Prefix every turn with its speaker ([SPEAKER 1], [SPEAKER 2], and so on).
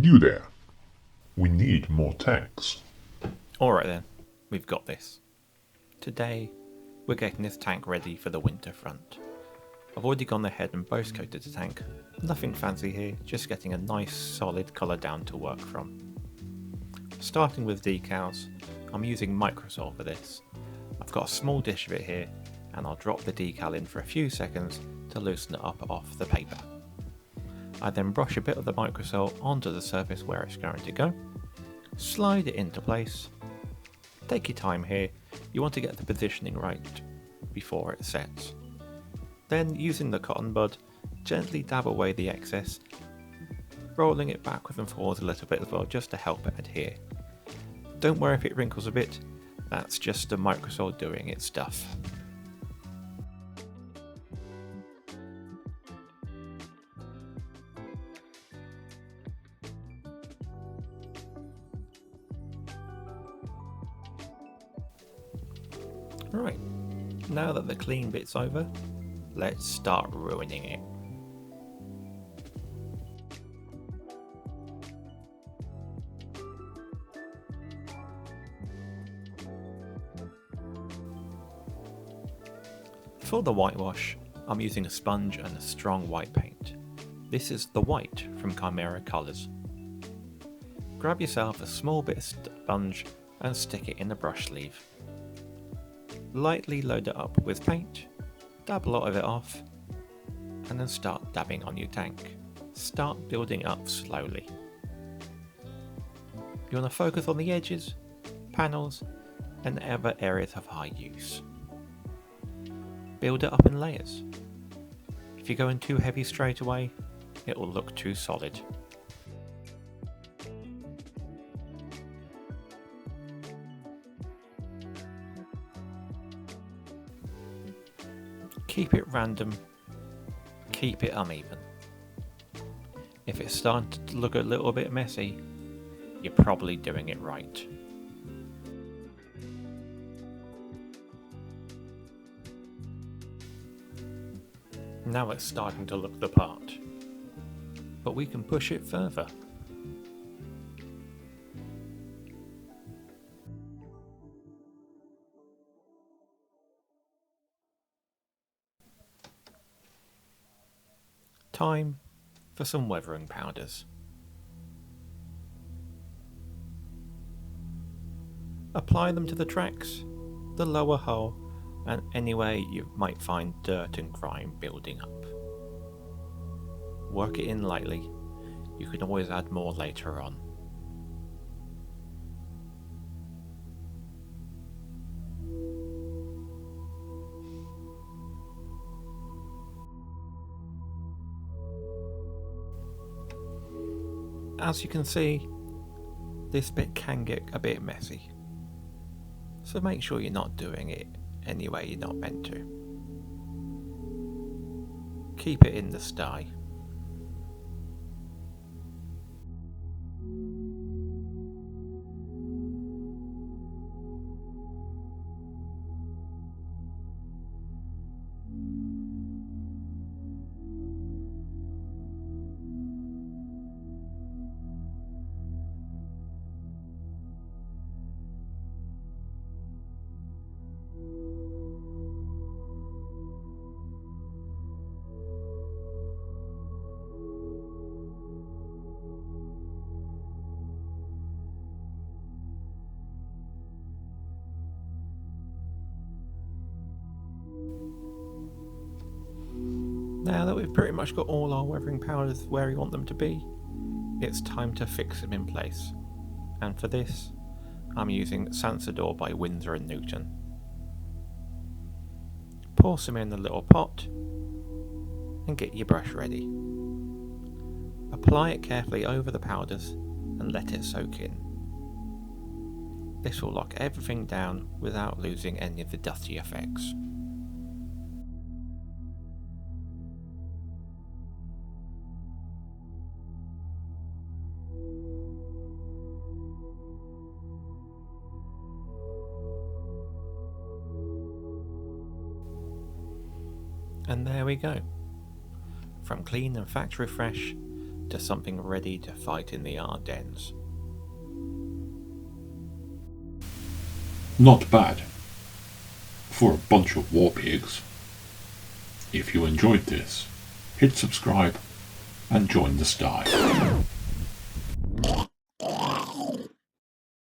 [SPEAKER 1] you there. We need more tanks.
[SPEAKER 2] Alright then, we've got this. Today, we're getting this tank ready for the winter front. I've already gone ahead and base coated the tank. Nothing fancy here, just getting a nice solid colour down to work from. Starting with decals, I'm using Microsol for this. I've got a small dish of it here, and I'll drop the decal in for a few seconds to loosen it up off the paper. I then brush a bit of the Microsol onto the surface where it's going to go, slide it into place. Take your time here, you want to get the positioning right before it sets. Then, using the cotton bud, gently dab away the excess, rolling it backwards and forwards a little bit as well just to help it adhere. Don't worry if it wrinkles a bit, that's just the Microsol doing its stuff. Right, now that the clean bit's over, let's start ruining it. For the whitewash, I'm using a sponge and a strong white paint. This is the white from Chimera Colours. Grab yourself a small bit of sponge and stick it in the brush sleeve. Lightly load it up with paint, dab a lot of it off, and then start dabbing on your tank. Start building up slowly. You want to focus on the edges, panels, and other areas of high use. Build it up in layers. If you're going too heavy straight away, it will look too solid. Keep it random, keep it uneven. If it's starting to look a little bit messy, you're probably doing it right. Now it's starting to look the part, but we can push it further. Time for some weathering powders. Apply them to the tracks, the lower hull, and anywhere you might find dirt and grime building up. Work it in lightly, you can always add more later on. As you can see, this bit can get a bit messy, so make sure you're not doing it any way you're not meant to. Keep it in the sty. Now that we've pretty much got all our weathering powders where we want them to be, it's time to fix them in place. And for this, I'm using Sansodor by Winsor & Newton. Pour some in a little pot and get your brush ready. Apply it carefully over the powders and let it soak in. This will lock everything down without losing any of the dusty effects. And there we go. From clean and factory fresh to something ready to fight in the Ardennes.
[SPEAKER 1] Not bad for a bunch of war pigs. If you enjoyed this, hit subscribe and join the sty.